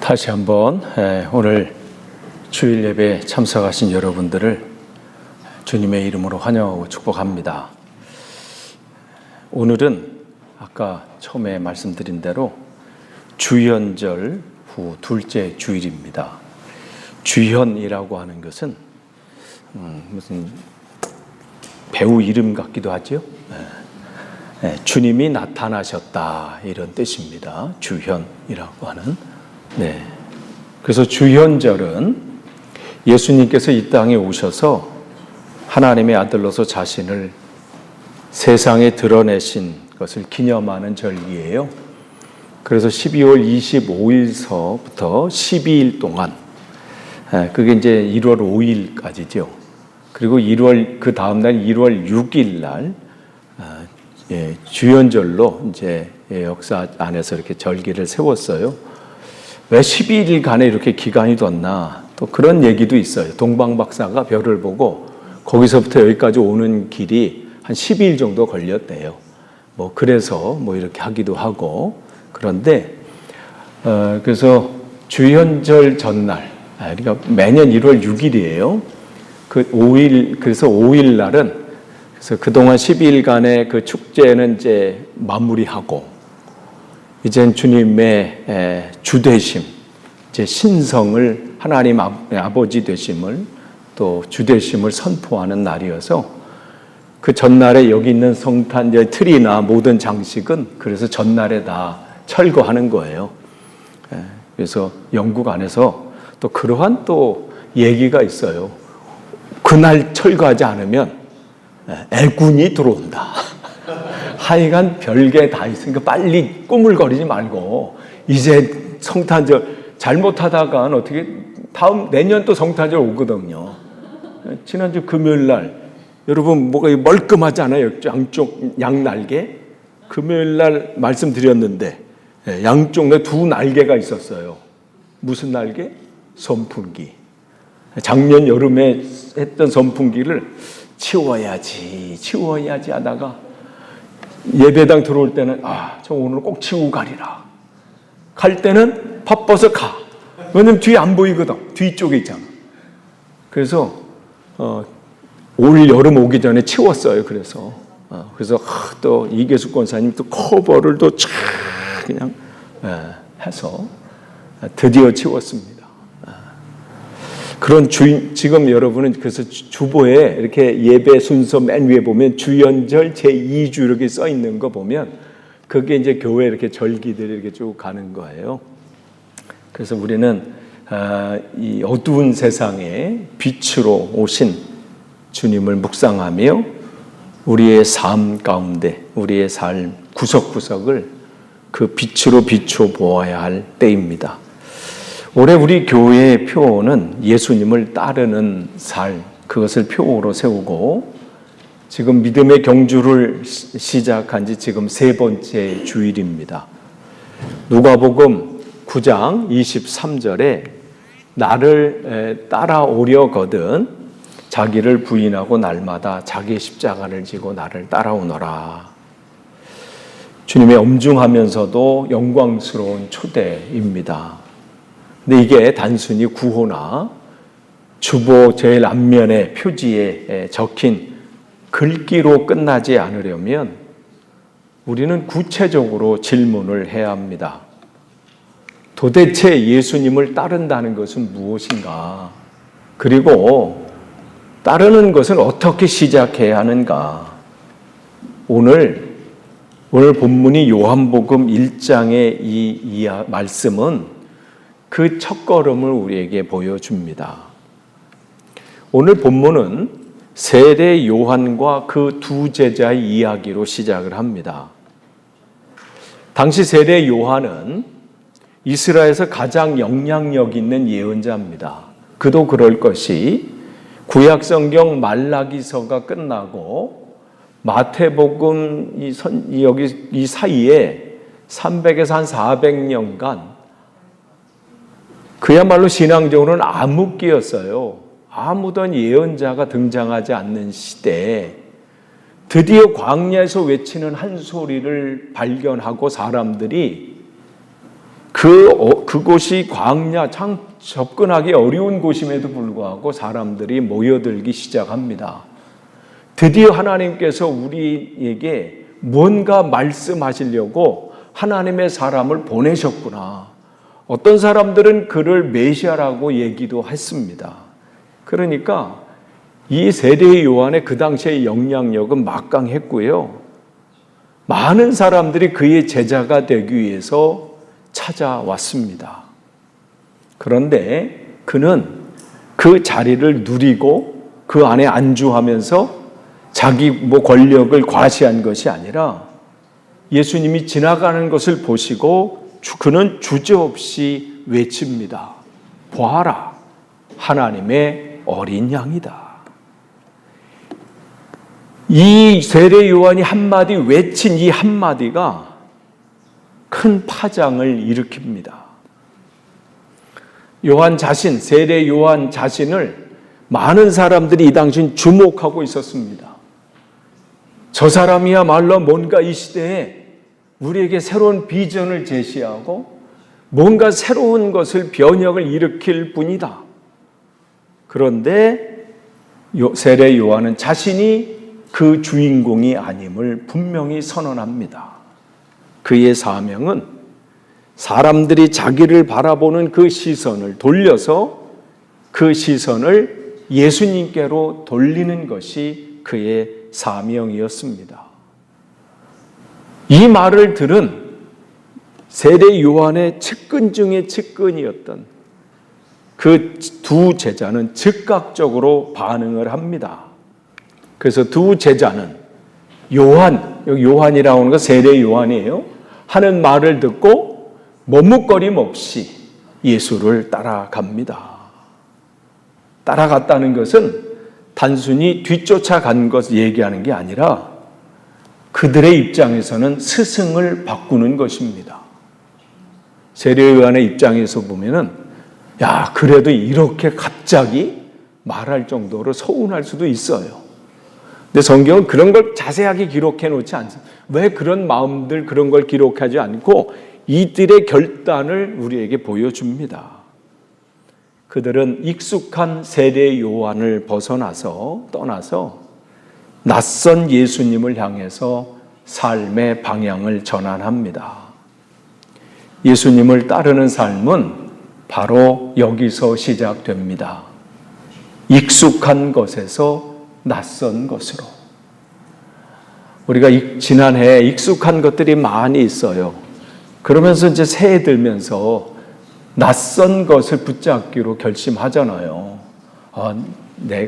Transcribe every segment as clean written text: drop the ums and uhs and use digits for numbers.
다시 한번 오늘 주일 예배에 참석하신 여러분들을 주님의 이름으로 환영하고 축복합니다. 오늘은 아까 처음에 말씀드린 대로 주현절 후 둘째 주일입니다. 주현이라고 하는 것은 무슨 배우 이름 같기도 하죠. 주님이 나타나셨다 이런 뜻입니다. 주현이라고 하는. 그래서 주현절은 예수님께서 이 땅에 오셔서 하나님의 아들로서 자신을 세상에 드러내신 것을 기념하는 절기예요. 그래서 12월 25일서부터 12일 동안, 그게 이제 1월 5일까지죠. 그리고 그 다음날 1월 6일 날 주현절로 이제 역사 안에서 이렇게 절기를 세웠어요. 왜 12일간에 이렇게 기간이 뒀나? 또 그런 얘기도 있어요. 동방 박사가 별을 보고 거기서부터 여기까지 오는 길이 한 12일 정도 걸렸대요. 그래서 이렇게 하기도 하고. 그런데 그래서 주현절 전날, 그러니까 매년 1월 6일이에요. 그래서 5일 날은 그래서 그동안 12일간의 그 축제는 이제 마무리하고 이젠 주님의 주되심, 이제 신성을 하나님 아버지 되심을 또 주되심을 선포하는 날이어서 그 전날에 여기 있는 성탄 틀이나 모든 장식은 그래서 전날에 다 철거하는 거예요. 그래서 영국 안에서 또 그러한 또 얘기가 있어요. 그날 철거하지 않으면 애군이 들어온다. 하여간 별게 다 있으니까 빨리 꾸물거리지 말고 이제 성탄절 잘못하다간 어떻게 내년 또 성탄절 오거든요. 지난주 금요일 날 여러분 뭐가 멀끔하지 않아요? 양쪽 양날개? 금요일 날 말씀드렸는데 양쪽 두 날개가 있었어요. 무슨 날개? 선풍기. 작년 여름에 했던 선풍기를 치워야지 하다가 예배당 들어올 때는 저 오늘 꼭 치우고 가리라. 갈 때는 바빠서 가. 왜냐면 뒤에 안 보이거든. 뒤쪽에 있잖아. 그래서 올 여름 오기 전에 치웠어요. 그래서 또 이계숙 권사님 또 커버를 또 촥 그냥 해서 드디어 치웠습니다. 그런 지금 여러분은 그래서 주보에 이렇게 예배 순서 맨 위에 보면 주현절 제2주 이렇게 써 있는 거 보면 그게 이제 교회 이렇게 절기들이 이렇게 쭉 가는 거예요. 그래서 우리는 이 어두운 세상에 빛으로 오신 주님을 묵상하며 우리의 삶 가운데 우리의 삶 구석구석을 그 빛으로 비춰 보아야 할 때입니다. 올해 우리 교회의 표어는 예수님을 따르는 삶, 그것을 표어로 세우고 지금 믿음의 경주를 시작한 지 지금 3번째 주일입니다. 누가복음 9장 23절에 나를 따라오려거든 자기를 부인하고 날마다 자기 십자가를 지고 나를 따라오너라. 주님의 엄중하면서도 영광스러운 초대입니다. 근데 이게 단순히 구호나 주보 제일 앞면에 표지에 적힌 글귀로 끝나지 않으려면 우리는 구체적으로 질문을 해야 합니다. 도대체 예수님을 따른다는 것은 무엇인가? 그리고 따르는 것은 어떻게 시작해야 하는가? 오늘 본문이 요한복음 1장의 이 말씀은 그 첫걸음을 우리에게 보여줍니다. 오늘 본문은 세례 요한과 그 두 제자의 이야기로 시작을 합니다. 당시 세례 요한은 이스라엘에서 가장 영향력 있는 예언자입니다. 그도 그럴 것이 구약성경 말라기서가 끝나고 마태복음 이 사이에 300에서 한 400년간 그야말로 신앙적으로는 암흑기였어요. 아무던 예언자가 등장하지 않는 시대에 드디어 광야에서 외치는 한 소리를 발견하고 사람들이 그곳이 광야, 참 접근하기 어려운 곳임에도 불구하고 사람들이 모여들기 시작합니다. 드디어 하나님께서 우리에게 뭔가 말씀하시려고 하나님의 사람을 보내셨구나. 어떤 사람들은 그를 메시아라고 얘기도 했습니다. 그러니까 이 세례 요한의 그 당시의 영향력은 막강했고요. 많은 사람들이 그의 제자가 되기 위해서 찾아왔습니다. 그런데 그는 그 자리를 누리고 그 안에 안주하면서 자기 권력을 과시한 것이 아니라 예수님이 지나가는 것을 보시고 그는 주저없이 외칩니다. 보아라, 하나님의 어린 양이다. 이 세례 요한이 한마디 외친 이 한마디가 큰 파장을 일으킵니다. 요한 자신, 세례 요한 자신을 많은 사람들이 이 당시 주목하고 있었습니다. 저 사람이야말로 뭔가 이 시대에 우리에게 새로운 비전을 제시하고 뭔가 새로운 것을 변혁을 일으킬 분이다. 그런데 세례 요한은 자신이 그 주인공이 아님을 분명히 선언합니다. 그의 사명은 사람들이 자기를 바라보는 그 시선을 돌려서 그 시선을 예수님께로 돌리는 것이 그의 사명이었습니다. 이 말을 들은 세례 요한의 측근 중에 측근이었던 그 두 제자는 즉각적으로 반응을 합니다. 그래서 두 제자는 여기 요한이라고 하는 건 세례 요한이에요. 하는 말을 듣고 머뭇거림 없이 예수를 따라갑니다. 따라갔다는 것은 단순히 뒤쫓아간 것을 얘기하는 게 아니라 그들의 입장에서는 스승을 바꾸는 것입니다. 세례 요한의 입장에서 보면은 야, 그래도 이렇게 갑자기 말할 정도로 서운할 수도 있어요. 근데 성경은 그런 걸 자세하게 기록해 놓지 않습니다. 왜 그런 마음들, 그런 걸 기록하지 않고 이들의 결단을 우리에게 보여줍니다. 그들은 익숙한 세례 요한을 떠나서 낯선 예수님을 향해서 삶의 방향을 전환합니다. 예수님을 따르는 삶은 바로 여기서 시작됩니다. 익숙한 것에서 낯선 것으로. 우리가 지난해 익숙한 것들이 많이 있어요. 그러면서 이제 새해 들면서 낯선 것을 붙잡기로 결심하잖아요.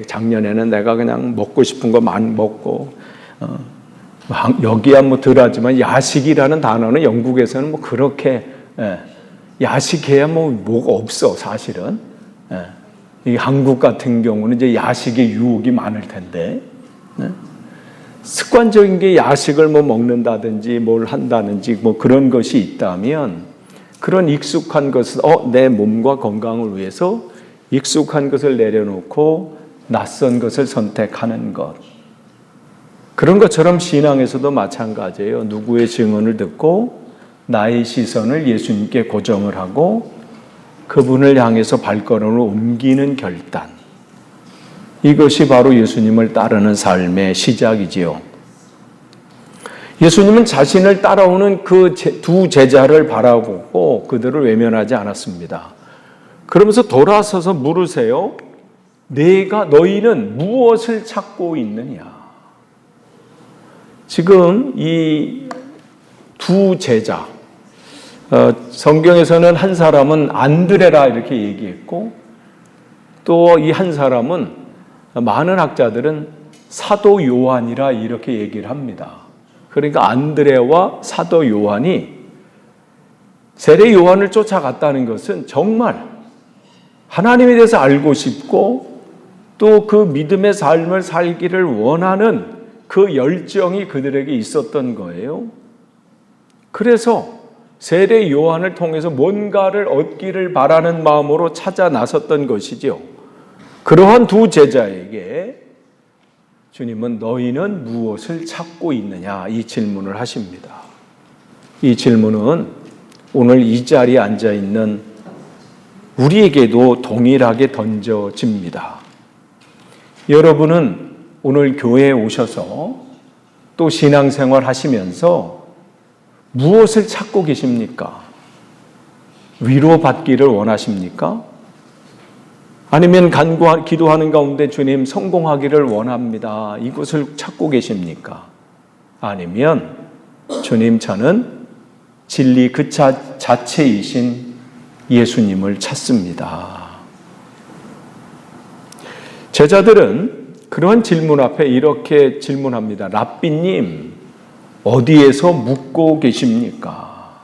작년에는 내가 그냥 먹고 싶은 거만 먹고, 여기야 덜하지만 야식이라는 단어는 영국에서는 그렇게, 야식해야 뭐가 없어, 사실은. 이 한국 같은 경우는 이제 야식의 유혹이 많을 텐데, 습관적인 게 야식을 먹는다든지 뭘 한다든지 그런 것이 있다면 그런 익숙한 것을 내 몸과 건강을 위해서 익숙한 것을 내려놓고 낯선 것을 선택하는 것. 그런 것처럼 신앙에서도 마찬가지예요. 누구의 증언을 듣고 나의 시선을 예수님께 고정을 하고 그분을 향해서 발걸음을 옮기는 결단. 이것이 바로 예수님을 따르는 삶의 시작이지요. 예수님은 자신을 따라오는 그 두 제자를 바라보고 그들을 외면하지 않았습니다. 그러면서 돌아서서 물으세요. 너희는 무엇을 찾고 있느냐? 지금 이 두 제자, 성경에서는 한 사람은 안드레라 이렇게 얘기했고 또 이 한 사람은 많은 학자들은 사도 요한이라 이렇게 얘기를 합니다. 그러니까 안드레와 사도 요한이 세례 요한을 쫓아갔다는 것은 정말 하나님에 대해서 알고 싶고 또 그 믿음의 삶을 살기를 원하는 그 열정이 그들에게 있었던 거예요. 그래서 세례 요한을 통해서 뭔가를 얻기를 바라는 마음으로 찾아 나섰던 것이죠. 그러한 두 제자에게 주님은 너희는 무엇을 찾고 있느냐 이 질문을 하십니다. 이 질문은 오늘 이 자리에 앉아 있는 우리에게도 동일하게 던져집니다. 여러분은 오늘 교회에 오셔서 또 신앙생활 하시면서 무엇을 찾고 계십니까? 위로받기를 원하십니까? 아니면 기도하는 가운데 주님 성공하기를 원합니다. 이것을 찾고 계십니까? 아니면 주님 저는 진리 그 자체이신 예수님을 찾습니다. 제자들은 그런 질문 앞에 이렇게 질문합니다. 랍비님, 어디에서 묵고 계십니까?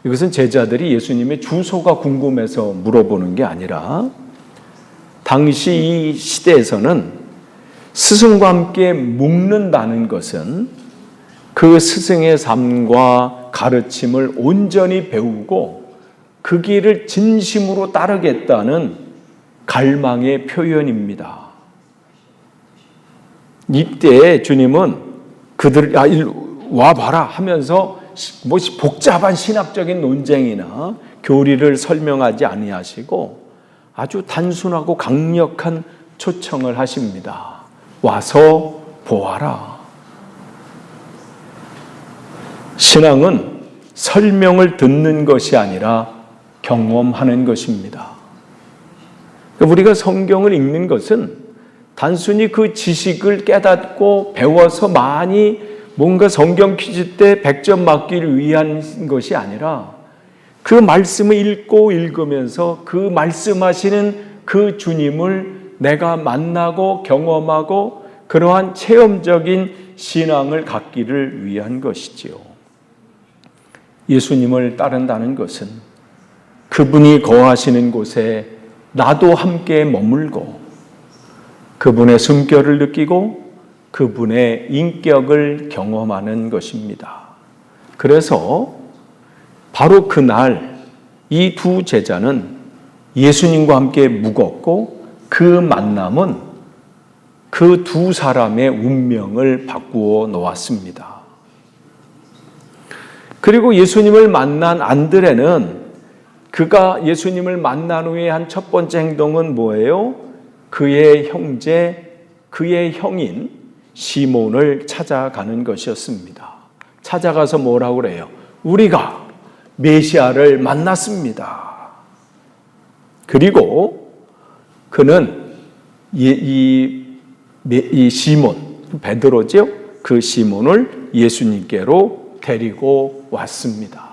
이것은 제자들이 예수님의 주소가 궁금해서 물어보는 게 아니라 당시 이 시대에서는 스승과 함께 묵는다는 것은 그 스승의 삶과 가르침을 온전히 배우고 그 길을 진심으로 따르겠다는 갈망의 표현입니다. 이때 주님은 그들 와봐라 하면서 복잡한 신학적인 논쟁이나 교리를 설명하지 아니하시고 아주 단순하고 강력한 초청을 하십니다. 와서 보아라. 신앙은 설명을 듣는 것이 아니라 경험하는 것입니다. 우리가 성경을 읽는 것은 단순히 그 지식을 깨닫고 배워서 많이 뭔가 성경 퀴즈 때 100점 맞기를 위한 것이 아니라 그 말씀을 읽고 읽으면서 그 말씀하시는 그 주님을 내가 만나고 경험하고 그러한 체험적인 신앙을 갖기를 위한 것이지요. 예수님을 따른다는 것은 그분이 거하시는 곳에 나도 함께 머물고 그분의 숨결을 느끼고 그분의 인격을 경험하는 것입니다. 그래서 바로 그날 이 두 제자는 예수님과 함께 묵었고 그 만남은 그 두 사람의 운명을 바꾸어 놓았습니다. 그리고 예수님을 만난 안드레는 그가 예수님을 만난 후에 한 첫 번째 행동은 뭐예요? 그의 형제, 그의 형인 시몬을 찾아가는 것이었습니다. 찾아가서 뭐라고 그래요? 우리가 메시아를 만났습니다. 그리고 그는 이 시몬, 베드로죠? 그 시몬을 예수님께로 데리고 왔습니다.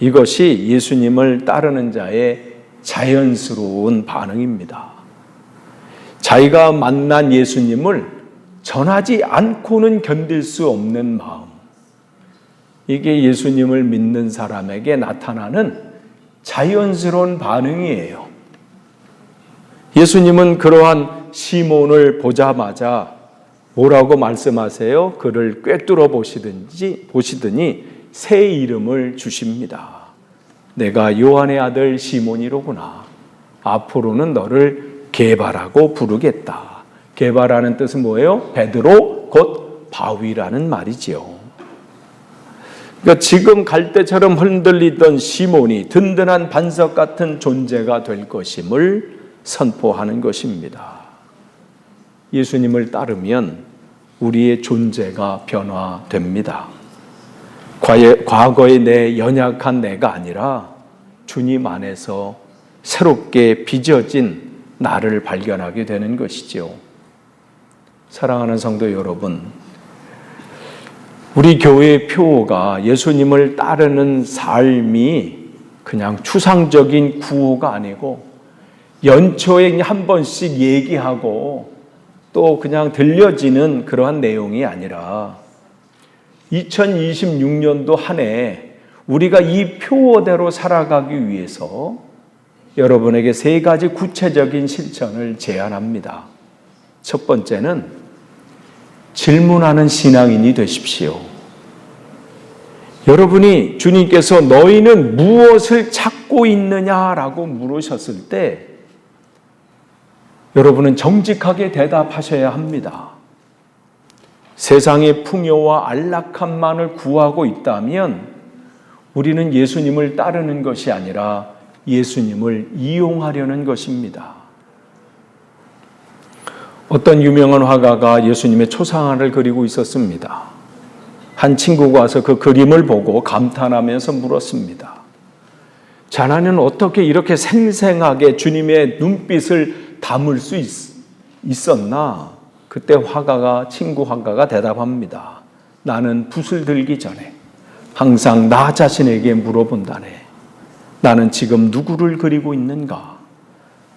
이것이 예수님을 따르는 자의 자연스러운 반응입니다. 자기가 만난 예수님을 전하지 않고는 견딜 수 없는 마음. 이게 예수님을 믿는 사람에게 나타나는 자연스러운 반응이에요. 예수님은 그러한 시몬을 보자마자 뭐라고 말씀하세요? 그를 꿰뚫어 보시더니 새 이름을 주십니다. 내가 요한의 아들 시몬이로구나. 앞으로는 너를 게바라고 부르겠다. 게바라는 뜻은 뭐예요? 베드로 곧 바위라는 말이지요. 그러니까 지금 갈대처럼 흔들리던 시몬이 든든한 반석 같은 존재가 될 것임을 선포하는 것입니다. 예수님을 따르면 우리의 존재가 변화됩니다. 과거의 내 연약한 내가 아니라 주님 안에서 새롭게 빚어진 나를 발견하게 되는 것이죠. 사랑하는 성도 여러분, 우리 교회의 표어가 예수님을 따르는 삶이 그냥 추상적인 구호가 아니고 연초에 한 번씩 얘기하고 또 그냥 들려지는 그러한 내용이 아니라 2026년도 한 해 우리가 이 표어대로 살아가기 위해서 여러분에게 세 가지 구체적인 실천을 제안합니다. 첫 번째는 질문하는 신앙인이 되십시오. 여러분이 주님께서 너희는 무엇을 찾고 있느냐라고 물으셨을 때 여러분은 정직하게 대답하셔야 합니다. 세상의 풍요와 안락함만을 구하고 있다면 우리는 예수님을 따르는 것이 아니라 예수님을 이용하려는 것입니다. 어떤 유명한 화가가 예수님의 초상화를 그리고 있었습니다. 한 친구가 와서 그 그림을 보고 감탄하면서 물었습니다. 자네는 어떻게 이렇게 생생하게 주님의 눈빛을 담을 수 있었나? 그때 친구 화가가 대답합니다. 나는 붓을 들기 전에 항상 나 자신에게 물어본다네. 나는 지금 누구를 그리고 있는가?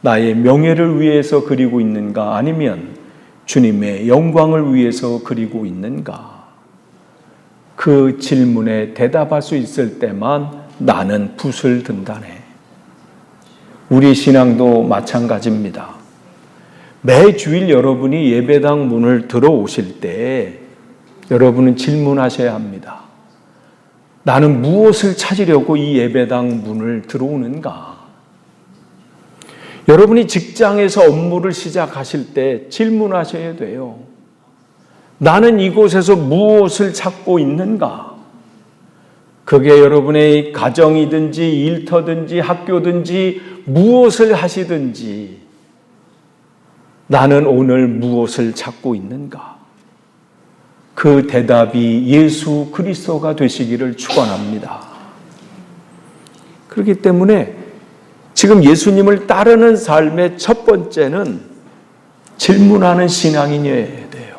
나의 명예를 위해서 그리고 있는가? 아니면 주님의 영광을 위해서 그리고 있는가? 그 질문에 대답할 수 있을 때만 나는 붓을 든다네. 우리 신앙도 마찬가지입니다. 매 주일 여러분이 예배당 문을 들어오실 때 여러분은 질문하셔야 합니다. 나는 무엇을 찾으려고 이 예배당 문을 들어오는가? 여러분이 직장에서 업무를 시작하실 때 질문하셔야 돼요. 나는 이곳에서 무엇을 찾고 있는가? 그게 여러분의 가정이든지 일터든지 학교든지 무엇을 하시든지 나는 오늘 무엇을 찾고 있는가? 그 대답이 예수 그리스도가 되시기를 축원합니다. 그렇기 때문에 지금 예수님을 따르는 삶의 첫 번째는 질문하는 신앙인이어야 돼요.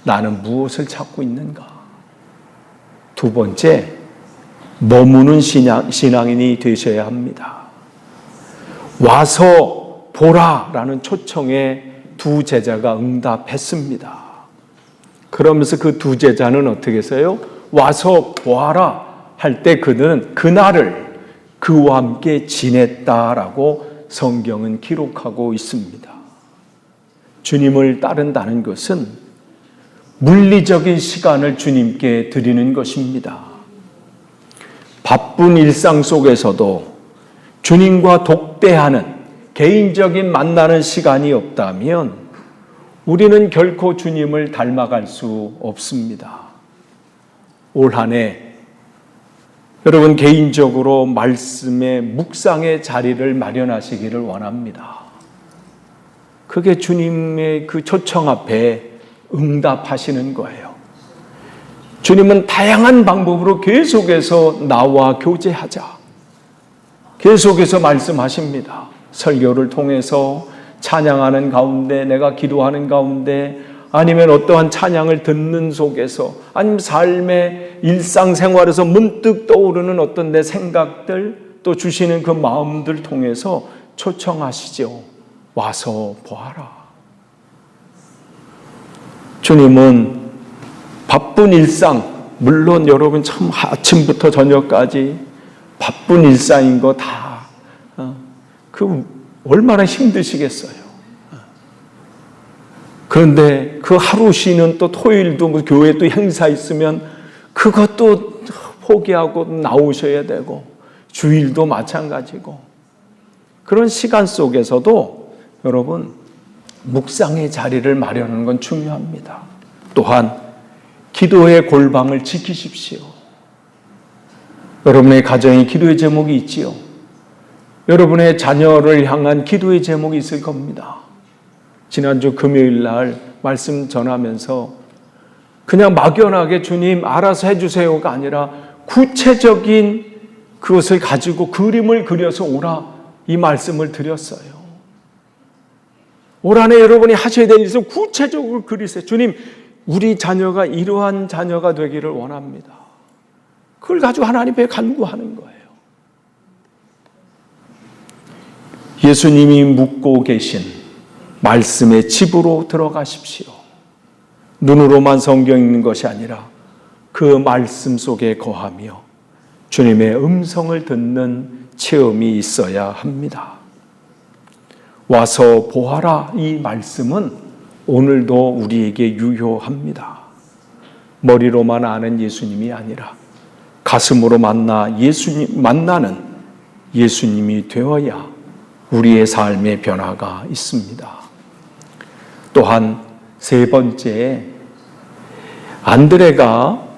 나는 무엇을 찾고 있는가? 두 번째, 머무는 신앙인이 되셔야 합니다. 와서 보라라는 초청에 두 제자가 응답했습니다. 그러면서 그 두 제자는 어떻게 했어요? 와서 보아라 할 때 그들은 그날을 그와 함께 지냈다라고 성경은 기록하고 있습니다. 주님을 따른다는 것은 물리적인 시간을 주님께 드리는 것입니다. 바쁜 일상 속에서도 주님과 독대하는 개인적인 만나는 시간이 없다면 우리는 결코 주님을 닮아갈 수 없습니다. 올 한 해 여러분 개인적으로 말씀의 묵상의 자리를 마련하시기를 원합니다. 그게 주님의 그 초청 앞에 응답하시는 거예요. 주님은 다양한 방법으로 계속해서 나와 교제하자. 계속해서 말씀하십니다. 설교를 통해서 찬양하는 가운데, 내가 기도하는 가운데, 아니면 어떠한 찬양을 듣는 속에서, 아니면 삶의 일상생활에서 문득 떠오르는 어떤 내 생각들, 또 주시는 그 마음들 통해서 초청하시죠. 와서 보아라. 주님은 바쁜 일상, 물론 여러분 참 아침부터 저녁까지 바쁜 일상인 거 다, 얼마나 힘드시겠어요. 그런데 그 하루 쉬는 또 토요일도 뭐 교회 또 행사 있으면 그것도 포기하고 나오셔야 되고, 주일도 마찬가지고, 그런 시간 속에서도 여러분 묵상의 자리를 마련하는 건 중요합니다. 또한 기도의 골방을 지키십시오. 여러분의 가정에 기도의 제목이 있지요. 여러분의 자녀를 향한 기도의 제목이 있을 겁니다. 지난주 금요일 날 말씀 전하면서 그냥 막연하게 주님 알아서 해주세요가 아니라 구체적인 그것을 가지고 그림을 그려서 오라, 이 말씀을 드렸어요. 올 한 해 여러분이 하셔야 될 일을 구체적으로 그리세요. 주님, 우리 자녀가 이러한 자녀가 되기를 원합니다. 그걸 가지고 하나님께 간구하는 거예요. 예수님이 묵고 계신 말씀의 집으로 들어가십시오. 눈으로만 성경 읽는 것이 아니라 그 말씀 속에 거하며 주님의 음성을 듣는 체험이 있어야 합니다. 와서 보아라, 이 말씀은 오늘도 우리에게 유효합니다. 머리로만 아는 예수님이 아니라 가슴으로 만나는 예수님이 되어야 우리의 삶의 변화가 있습니다. 또한 세 번째, 안드레가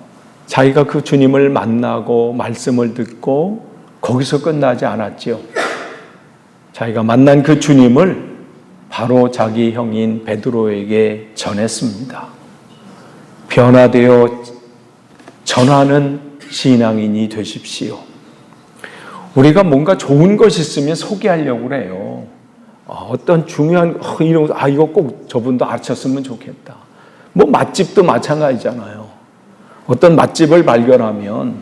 자기가 그 주님을 만나고 말씀을 듣고 거기서 끝나지 않았죠. 자기가 만난 그 주님을 바로 자기 형인 베드로에게 전했습니다. 변화되어 전하는 신앙인이 되십시오. 우리가 뭔가 좋은 것이 있으면 소개하려고 그래요. 어떤 중요한 이거 꼭 저분도 아셨으면 좋겠다. 뭐 맛집도 마찬가지잖아요. 어떤 맛집을 발견하면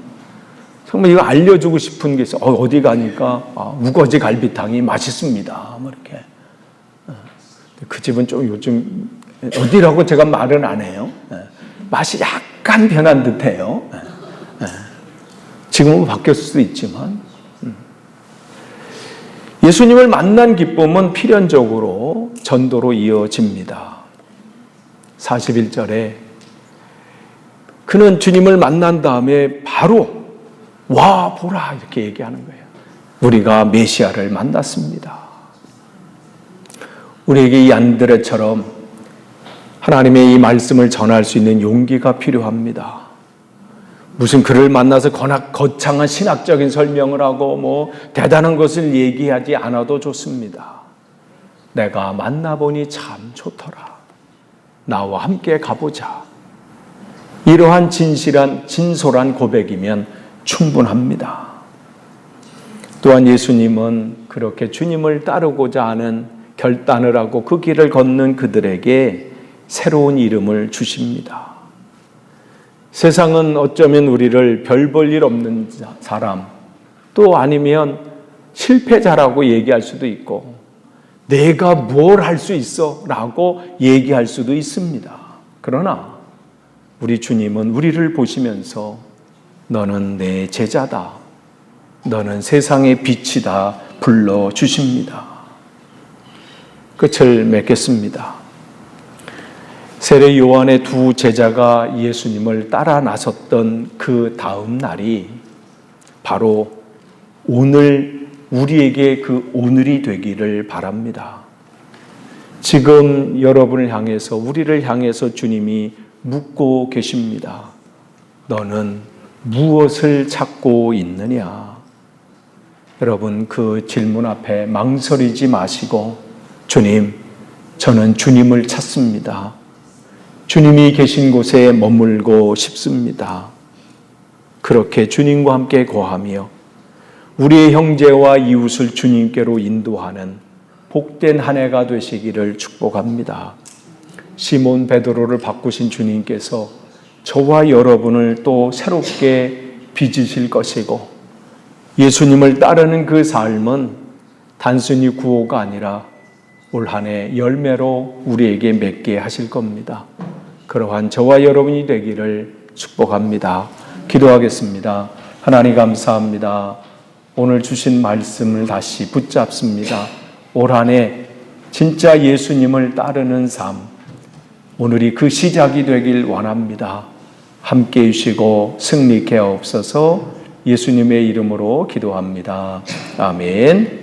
정말 이거 알려주고 싶은 게 있어. 어디 가니까 우거지 갈비탕이 맛있습니다. 뭐 이렇게. 그 집은 좀 요즘 어디라고 제가 말은 안 해요. 맛이 약간 변한 듯해요. 지금은 바뀌었을 수도 있지만 예수님을 만난 기쁨은 필연적으로 전도로 이어집니다. 41절에 그는 주님을 만난 다음에 바로 와 보라 이렇게 얘기하는 거예요. 우리가 메시아를 만났습니다. 우리에게 이 안드레처럼 하나님의 이 말씀을 전할 수 있는 용기가 필요합니다. 무슨 그를 만나서 거창한 신학적인 설명을 하고 뭐 대단한 것을 얘기하지 않아도 좋습니다. 내가 만나보니 참 좋더라. 나와 함께 가보자. 이러한 진솔한 고백이면 충분합니다. 또한 예수님은 그렇게 주님을 따르고자 하는 결단을 하고 그 길을 걷는 그들에게 새로운 이름을 주십니다. 세상은 어쩌면 우리를 별 볼 일 없는 사람, 또 아니면 실패자라고 얘기할 수도 있고 내가 뭘 할 수 있어? 라고 얘기할 수도 있습니다. 그러나 우리 주님은 우리를 보시면서 너는 내 제자다. 너는 세상의 빛이다. 불러주십니다. 끝을 맺겠습니다. 세례 요한의 두 제자가 예수님을 따라 나섰던 그 다음 날이 바로 오늘 우리에게 그 오늘이 되기를 바랍니다. 지금 여러분을 향해서 우리를 향해서 주님이 묻고 계십니다. 너는 무엇을 찾고 있느냐? 여러분 그 질문 앞에 망설이지 마시고 주님, 저는 주님을 찾습니다. 주님이 계신 곳에 머물고 싶습니다. 그렇게 주님과 함께 거하며 우리의 형제와 이웃을 주님께로 인도하는 복된 한 해가 되시기를 축복합니다. 시몬 베드로를 바꾸신 주님께서 저와 여러분을 또 새롭게 빚으실 것이고 예수님을 따르는 그 삶은 단순히 구호가 아니라 올 한 해 열매로 우리에게 맺게 하실 겁니다. 그러한 저와 여러분이 되기를 축복합니다. 기도하겠습니다. 하나님 감사합니다. 오늘 주신 말씀을 다시 붙잡습니다. 올 한 해 진짜 예수님을 따르는 삶, 오늘이 그 시작이 되길 원합니다. 함께 해주시고 승리케 하옵소서. 예수님의 이름으로 기도합니다. 아멘.